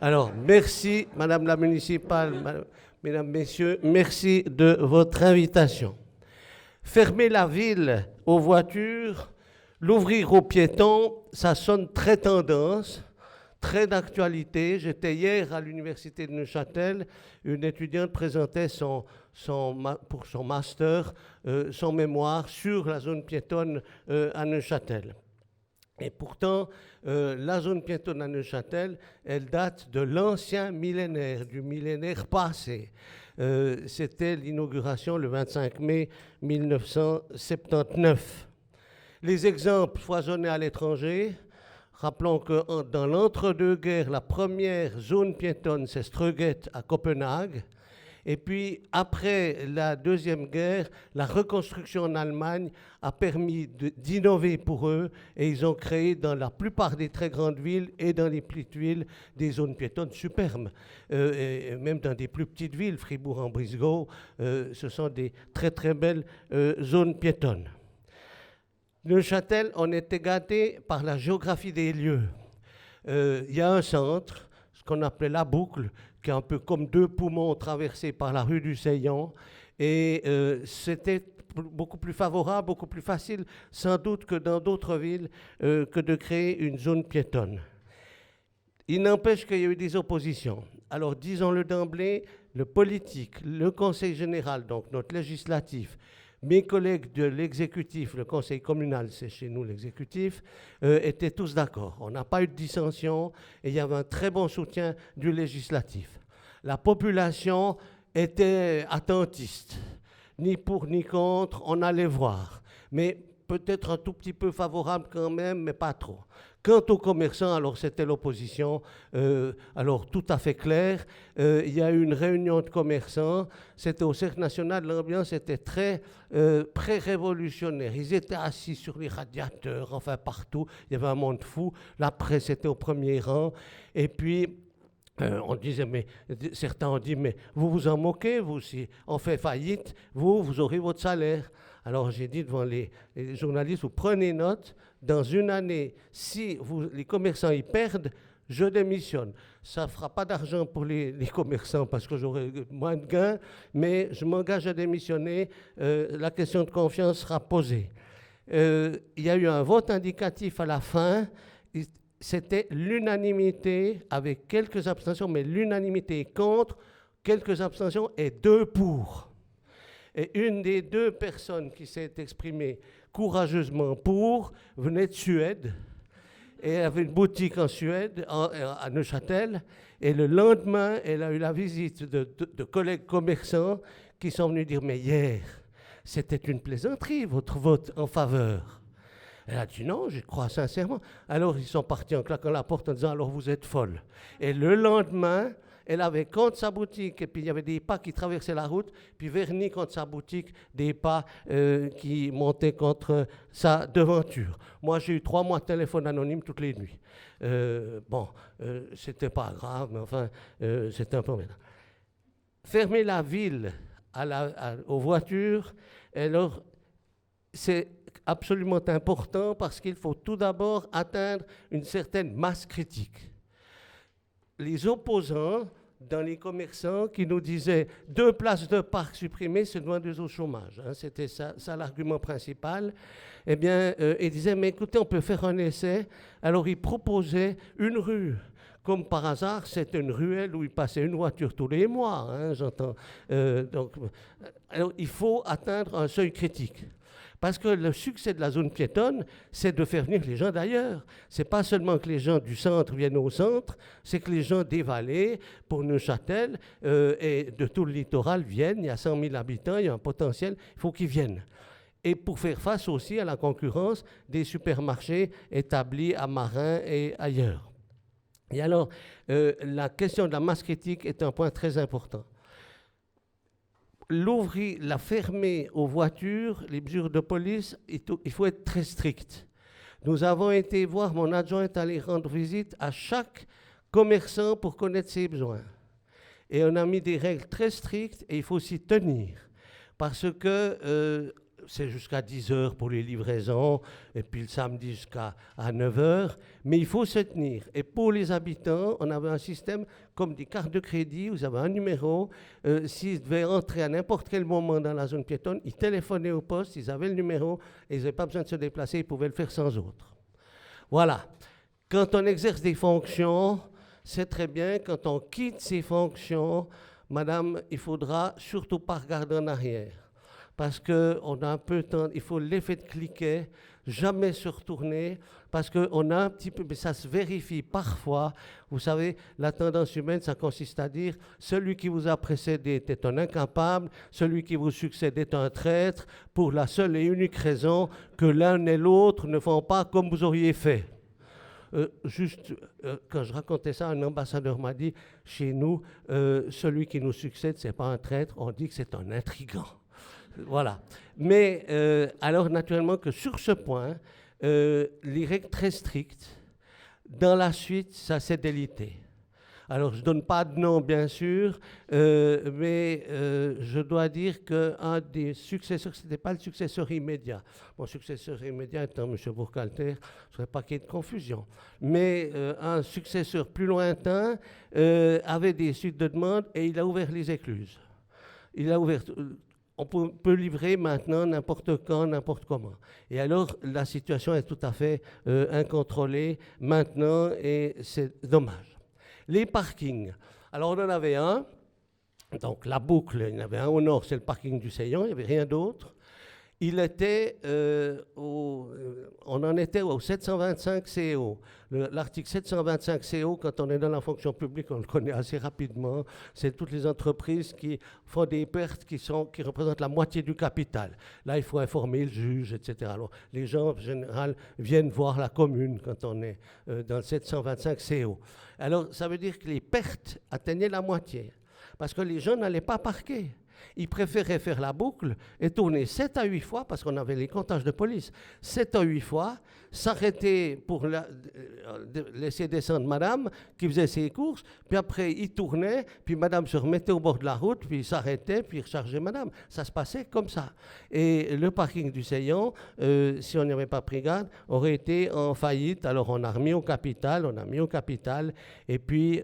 Alors, merci, Madame la municipale, Mesdames, Messieurs, merci de votre invitation. Fermer la ville aux voitures, l'ouvrir aux piétons, ça sonne très tendance, très d'actualité. J'étais hier à l'université de Neuchâtel, une étudiante présentait pour son master, son mémoire sur la zone piétonne à Neuchâtel. Et pourtant, la zone piétonne à Neuchâtel, elle date de l'ancien millénaire, du millénaire passé. C'était l'inauguration le 25 mai 1979. Les exemples foisonnaient à l'étranger. Rappelons que dans l'entre-deux-guerres, la première zone piétonne, c'est Strøget à Copenhague. Et puis, après la Deuxième Guerre, la reconstruction en Allemagne a permis d'innover pour eux et ils ont créé dans la plupart des très grandes villes et dans les petites villes des zones piétonnes superbes. Et même dans des plus petites villes, Fribourg-en-Brisgau, ce sont des très très belles zones piétonnes. Neuchâtel, on était gâté par la géographie des lieux. Il y a un centre, ce qu'on appelait la boucle, qui est un peu comme deux poumons traversés par la rue du Seillan. Et c'était beaucoup plus favorable, beaucoup plus facile, sans doute que dans d'autres villes, que de créer une zone piétonne. Il n'empêche qu'il y a eu des oppositions. Alors, disons-le d'emblée, le politique, le Conseil général, donc notre législatif, mes collègues de l'exécutif, le conseil communal, c'est chez nous l'exécutif, étaient tous d'accord. On n'a pas eu de dissension et il y avait un très bon soutien du législatif. La population était attentiste, ni pour ni contre, on allait voir. Mais peut-être un tout petit peu favorable quand même, mais pas trop. Quant aux commerçants, alors c'était l'opposition, alors tout à fait clair. Il y a eu une réunion de commerçants, c'était au Cercle National, l'ambiance était très pré-révolutionnaire. Ils étaient assis sur les radiateurs, enfin partout, il y avait un monde fou. La presse était au premier rang. Et puis, on disait, mais certains ont dit, mais vous vous en moquez, vous, si on fait faillite, vous aurez votre salaire. Alors j'ai dit devant les journalistes, vous prenez note, dans une année, si les commerçants y perdent, je démissionne. Ça ne fera pas d'argent pour les commerçants parce que j'aurai moins de gains, mais je m'engage à démissionner, la question de confiance sera posée. Il y a eu un vote indicatif à la fin, c'était l'unanimité avec quelques abstentions, mais l'unanimité contre, quelques abstentions et 2 pour. Et une des 2 personnes qui s'est exprimée courageusement pour venait de Suède et elle avait une boutique en Suède, à Neuchâtel. Et le lendemain, elle a eu la visite de collègues commerçants qui sont venus dire « Mais hier, c'était une plaisanterie, votre vote en faveur. » Elle a dit « Non, je crois sincèrement. » Alors ils sont partis en claquant la porte en disant « Alors vous êtes folle. » Et le lendemain, elle avait contre sa boutique, et puis il y avait des pas qui traversaient la route, puis vernis contre sa boutique, des pas qui montaient contre sa devanture. Moi, j'ai eu 3 mois de téléphone anonyme toutes les nuits. C'était pas grave, mais enfin, c'était un peu maintenant. Fermer la ville aux voitures, alors, c'est absolument important parce qu'il faut tout d'abord atteindre une certaine masse critique. Les opposants dans les commerçants qui nous disaient 2 places de parc supprimées, c'est loin de au chômage. Hein, c'était ça l'argument principal. Eh bien, ils disaient, mais écoutez, on peut faire un essai. Alors, ils proposaient une rue. Comme par hasard, c'est une ruelle où il passait une voiture tous les mois, hein, j'entends. Alors, il faut atteindre un seuil critique. Parce que le succès de la zone piétonne, c'est de faire venir les gens d'ailleurs. Ce n'est pas seulement que les gens du centre viennent au centre, c'est que les gens des vallées, pour Neuchâtel et de tout le littoral viennent. Il y a 100 000 habitants, il y a un potentiel, il faut qu'ils viennent. Et pour faire face aussi à la concurrence des supermarchés établis à Marin et ailleurs. Et alors, la question de la masse critique est un point très important. La fermer aux voitures, les mesures de police, il faut être très strict. Nous avons été voir, mon adjoint est allé rendre visite à chaque commerçant pour connaître ses besoins. Et on a mis des règles très strictes et il faut s'y tenir. Parce que c'est jusqu'à 10 heures pour les livraisons, et puis le samedi jusqu'à 9 heures. Mais il faut se tenir. Et pour les habitants, on avait un système comme des cartes de crédit. Vous avez un numéro. S'ils devaient entrer à n'importe quel moment dans la zone piétonne, ils téléphonaient au poste, ils avaient le numéro, et ils n'avaient pas besoin de se déplacer, ils pouvaient le faire sans autre. Voilà. Quand on exerce des fonctions, c'est très bien. Quand on quitte ces fonctions, madame, il faudra surtout pas regarder en arrière. Parce qu'on a un peu de temps, il faut l'effet de cliquet, jamais se retourner, parce qu'on a un petit peu, mais ça se vérifie parfois. Vous savez, la tendance humaine, ça consiste à dire, celui qui vous a précédé était un incapable, celui qui vous succède est un traître, pour la seule et unique raison que l'un et l'autre ne font pas comme vous auriez fait. Quand je racontais ça, un ambassadeur m'a dit, chez nous, celui qui nous succède, ce n'est pas un traître, on dit que c'est un intrigant. Voilà. Mais alors, naturellement, que sur ce point, les règles très strictes, dans la suite, ça s'est délité. Alors, je ne donne pas de nom, bien sûr, mais je dois dire qu'un des successeurs, ce n'était pas le successeur immédiat. Mon successeur immédiat étant M. Bourcalter, je ne voudrais pas qu'il y ait de confusion. Mais un successeur plus lointain avait des suites de demande et il a ouvert les écluses. Il a ouvert... On peut livrer maintenant n'importe quand, n'importe comment. Et alors, la situation est tout à fait incontrôlée maintenant et c'est dommage. Les parkings. Alors, on en avait un. Donc, la boucle, il y en avait un au nord, c'est le parking du Seillan, il n'y avait rien d'autre. Il était on en était au 725 CO. L'article 725 CO, quand on est dans la fonction publique, on le connaît assez rapidement. C'est toutes les entreprises qui font des pertes qui représentent la moitié du capital. Là, il faut informer le juge, etc. Alors, les gens, en général, viennent voir la commune quand on est dans le 725 CO. Alors, ça veut dire que les pertes atteignaient la moitié. Parce que les gens n'allaient pas parquer. Ils préféraient faire la boucle et tourner 7 à 8 fois, parce qu'on avait les comptages de police, 7 à 8 fois, s'arrêter pour laisser descendre madame qui faisait ses courses, puis après il tournait, puis madame se remettait au bord de la route, puis il s'arrêtait, puis il rechargeait madame. Ça se passait comme ça. Et le parking du Seillan, si on n'y avait pas pris garde, aurait été en faillite. Alors on a mis au capital, et puis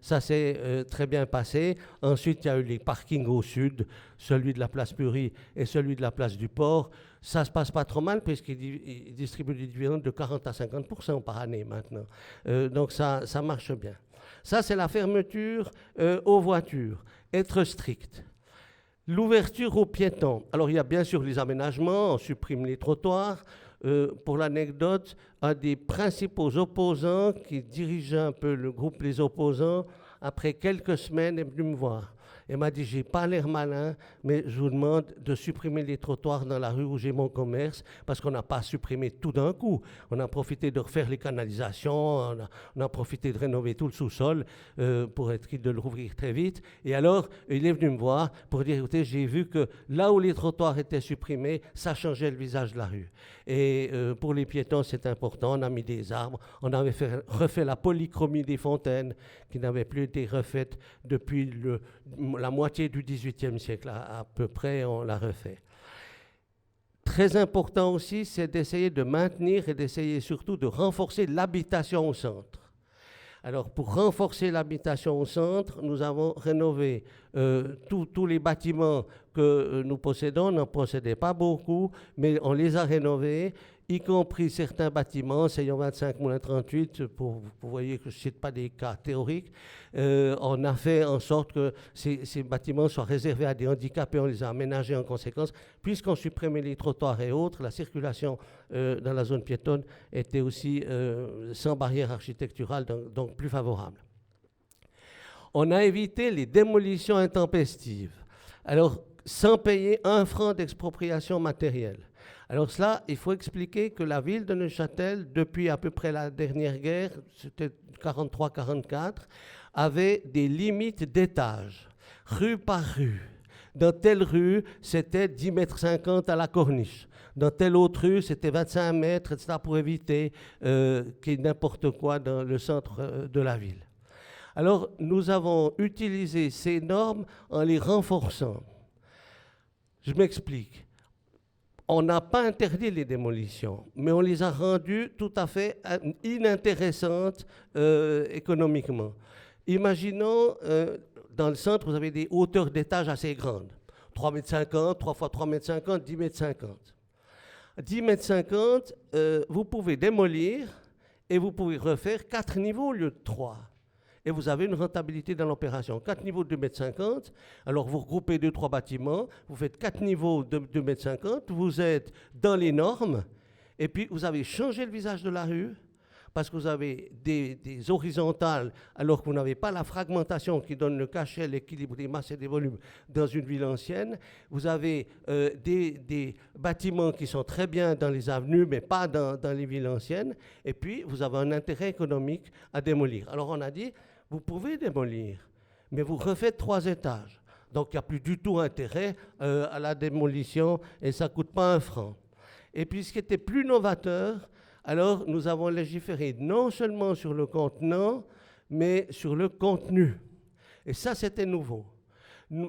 ça s'est très bien passé. Ensuite, il y a eu les parkings au sud, celui de la place Purie et celui de la place du Port. Ça ne se passe pas trop mal puisqu'ils distribuent des dividendes de 40 à 50% par année maintenant. Donc ça marche bien. Ça, c'est la fermeture aux voitures. Être strict. L'ouverture aux piétons. Alors, il y a bien sûr les aménagements, on supprime les trottoirs. Pour l'anecdote, un des principaux opposants qui dirigeait un peu le groupe Les Opposants, après quelques semaines, est venu me voir. Elle m'a dit, j'ai pas l'air malin, mais je vous demande de supprimer les trottoirs dans la rue où j'ai mon commerce, parce qu'on n'a pas supprimé tout d'un coup. On a profité de refaire les canalisations, on a profité de rénover tout le sous-sol pour être quitte de le rouvrir très vite. Et alors, il est venu me voir pour dire, écoutez, j'ai vu que là où les trottoirs étaient supprimés, ça changeait le visage de la rue. Et pour les piétons, c'est important. On a mis des arbres, on avait refait la polychromie des fontaines, qui n'avait plus été refaite depuis la moitié du XVIIIe siècle, à peu près, on l'a refait. Très important aussi, c'est d'essayer de maintenir et d'essayer surtout de renforcer l'habitation au centre. Alors, pour renforcer l'habitation au centre, nous avons rénové tous les bâtiments que nous possédons. On n'en possédait pas beaucoup, mais on les a rénovés, y compris certains bâtiments, Seillan 25, Moulin 38, vous voyez que je ne cite pas des cas théoriques. On a fait en sorte que ces bâtiments soient réservés à des handicapés, on les a aménagés en conséquence. Puisqu'on supprimait les trottoirs et autres, la circulation dans la zone piétonne était aussi sans barrière architecturale, donc plus favorable. On a évité les démolitions intempestives, alors sans payer 1 franc d'expropriation matérielle. Alors cela, il faut expliquer que la ville de Neuchâtel, depuis à peu près la dernière guerre, c'était 43-44, avait des limites d'étage, rue par rue. Dans telle rue, c'était 10,50 m à la corniche. Dans telle autre rue, c'était 25 mètres, etc., pour éviter qu'il y ait n'importe quoi dans le centre de la ville. Alors, nous avons utilisé ces normes en les renforçant. Je m'explique. On n'a pas interdit les démolitions, mais on les a rendues tout à fait inintéressantes économiquement. Imaginons, dans le centre, vous avez des hauteurs d'étages assez grandes. 3,50 m, 3 fois 3,50 m, 10,50 m. 10,50 m, vous pouvez démolir et vous pouvez refaire 4 niveaux au lieu de 3. Et vous avez une rentabilité dans l'opération. 4 niveaux de 2,50 m, alors vous regroupez 2-3 bâtiments, vous faites 4 niveaux de 2,50 m, vous êtes dans les normes, et puis vous avez changé le visage de la rue, parce que vous avez des horizontales, alors que vous n'avez pas la fragmentation qui donne le cachet, l'équilibre des masses et des volumes dans une ville ancienne. Vous avez des bâtiments qui sont très bien dans les avenues, mais pas dans les villes anciennes. Et puis, vous avez un intérêt économique à démolir. Alors, on a dit, vous pouvez démolir, mais vous refaites 3 étages. Donc, il n'y a plus du tout intérêt à la démolition et ça ne coûte pas 1 franc. Et puis, ce qui était plus novateur, alors nous avons légiféré non seulement sur le contenant, mais sur le contenu. Et ça, c'était nouveau.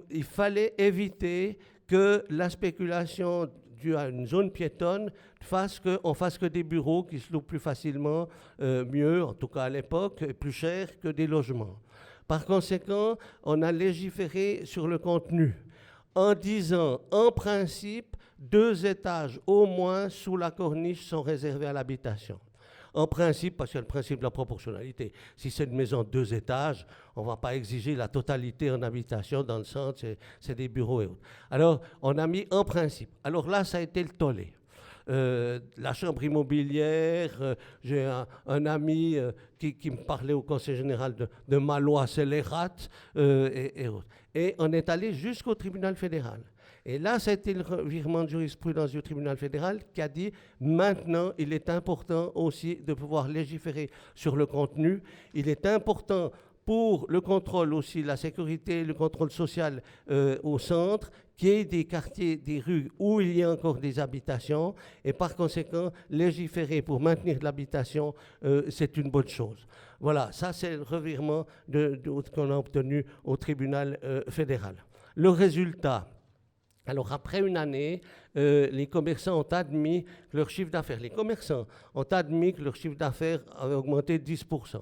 Il fallait éviter que la spéculation due à une zone piétonne fasse qu'on fasse que des bureaux qui se louent plus facilement, mieux, en tout cas à l'époque, et plus cher que des logements. Par conséquent, on a légiféré sur le contenu en disant, en principe, 2 étages au moins sous la corniche sont réservés à l'habitation. En principe, parce qu'il y a le principe de la proportionnalité. Si c'est une maison de 2 étages, on ne va pas exiger la totalité en habitation dans le centre, c'est des bureaux et autres. Alors, on a mis en principe. Alors là, ça a été le tollé. La chambre immobilière, j'ai un ami qui me parlait au conseil général de ma loi scélérate et autres. Et on est allé jusqu'au tribunal fédéral. Et là, ça a été le revirement de jurisprudence du tribunal fédéral qui a dit maintenant, il est important aussi de pouvoir légiférer sur le contenu. Il est important pour le contrôle aussi, la sécurité, le contrôle social au centre, qu'il y ait des quartiers, des rues où il y a encore des habitations. Et par conséquent, légiférer pour maintenir l'habitation, c'est une bonne chose. Voilà, ça c'est le revirement qu'on a obtenu au tribunal fédéral. Le résultat. Alors, après une année, les commerçants ont admis que leur chiffre d'affaires, avait augmenté de 10%.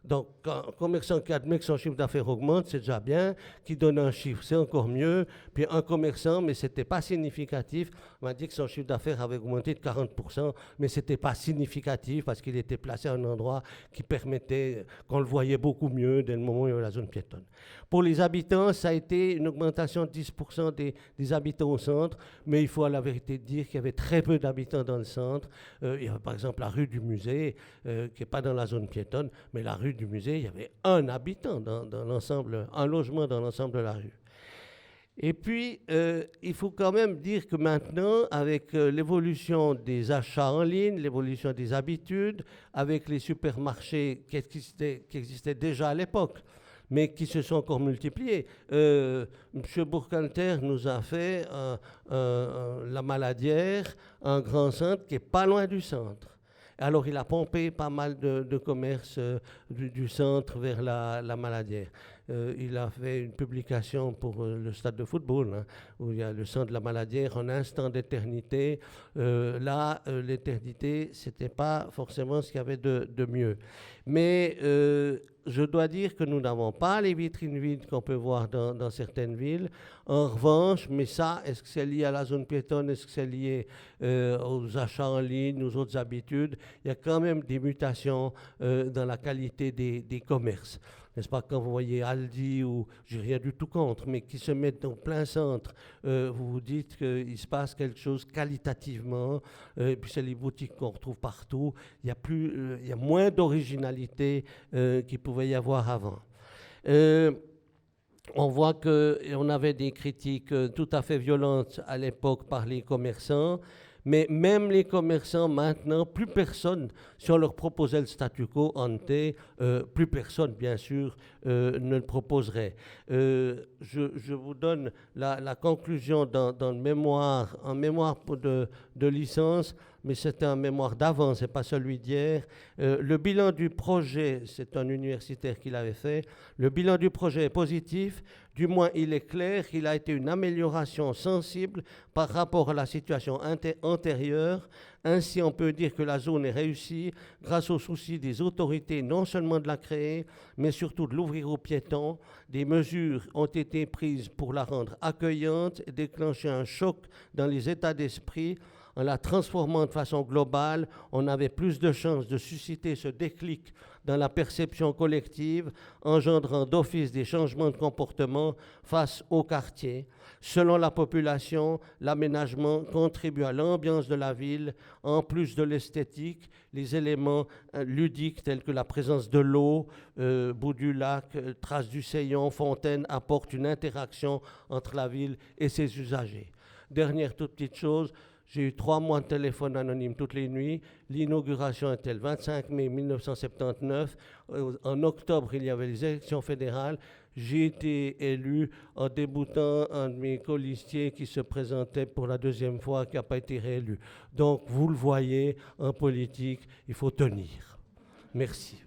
Donc, un commerçant qui admet que son chiffre d'affaires augmente, c'est déjà bien. Qui donne un chiffre, c'est encore mieux. Puis un commerçant, mais ce n'était pas significatif, m'a dit que son chiffre d'affaires avait augmenté de 40%, mais ce n'était pas significatif parce qu'il était placé à un endroit qui permettait qu'on le voyait beaucoup mieux dès le moment où il y avait la zone piétonne. Pour les habitants, ça a été une augmentation de 10% des habitants au centre, mais il faut à la vérité dire qu'il y avait très peu d'habitants dans le centre. Il y avait par exemple la rue du musée, qui n'est pas dans la zone piétonne, mais la rue du musée, il y avait un habitant dans l'ensemble, un logement dans l'ensemble de la rue. Et puis, il faut quand même dire que maintenant, avec l'évolution des achats en ligne, l'évolution des habitudes, avec les supermarchés qui existaient déjà à l'époque, mais qui se sont encore multipliés. M. Bourcanter nous a fait la Maladière, un grand centre qui n'est pas loin du centre. Alors, il a pompé pas mal de commerces du centre vers la Maladière. Il a fait une publication pour le stade de football, hein, où il y a le centre de la Maladière, un instant d'éternité. Là, l'éternité, ce n'était pas forcément ce qu'il y avait de mieux. Mais je dois dire que nous n'avons pas les vitrines vides qu'on peut voir dans certaines villes. En revanche, mais ça, est-ce que c'est lié à la zone piétonne, est-ce que c'est lié aux achats en ligne, aux autres habitudes? Il y a quand même des mutations dans la qualité des commerces. N'est-ce pas, quand vous voyez Aldi, ou j'ai rien du tout contre, mais qui se mettent en plein centre, vous vous dites qu'il se passe quelque chose qualitativement, et puis c'est les boutiques qu'on retrouve partout, il y a moins d'originalité qu'il pouvait y avoir avant. On voit qu'on avait des critiques tout à fait violentes à l'époque par les commerçants, mais même les commerçants maintenant, plus personne, si on leur proposait le statu quo ante, plus personne, bien sûr, ne le proposerait. Je vous donne la conclusion dans le mémoire, en mémoire de licence, mais c'est un mémoire d'avant, ce n'est pas celui d'hier. Le bilan du projet, c'est un universitaire qui l'avait fait, le bilan du projet est positif, du moins il est clair qu'il a été une amélioration sensible par rapport à la situation antérieure. Ainsi, on peut dire que la zone est réussie grâce au souci des autorités, non seulement de la créer, mais surtout de l'ouvrir aux piétons. Des mesures ont été prises pour la rendre accueillante et déclencher un choc dans les états d'esprit. En la transformant de façon globale, on avait plus de chances de susciter ce déclic dans la perception collective, engendrant d'office des changements de comportement face au quartier. Selon la population, l'aménagement contribue à l'ambiance de la ville, en plus de l'esthétique, les éléments ludiques tels que la présence de l'eau, bout du lac, traces du Seillon, fontaine, apportent une interaction entre la ville et ses usagers. Dernière toute petite chose, j'ai eu 3 mois de téléphone anonyme toutes les nuits. L'inauguration était le 25 mai 1979. En octobre, il y avait les élections fédérales. J'ai été élu en déboutant un de mes colistiers qui se présentait pour la 2e fois, qui n'a pas été réélu. Donc, vous le voyez, en politique, il faut tenir. Merci.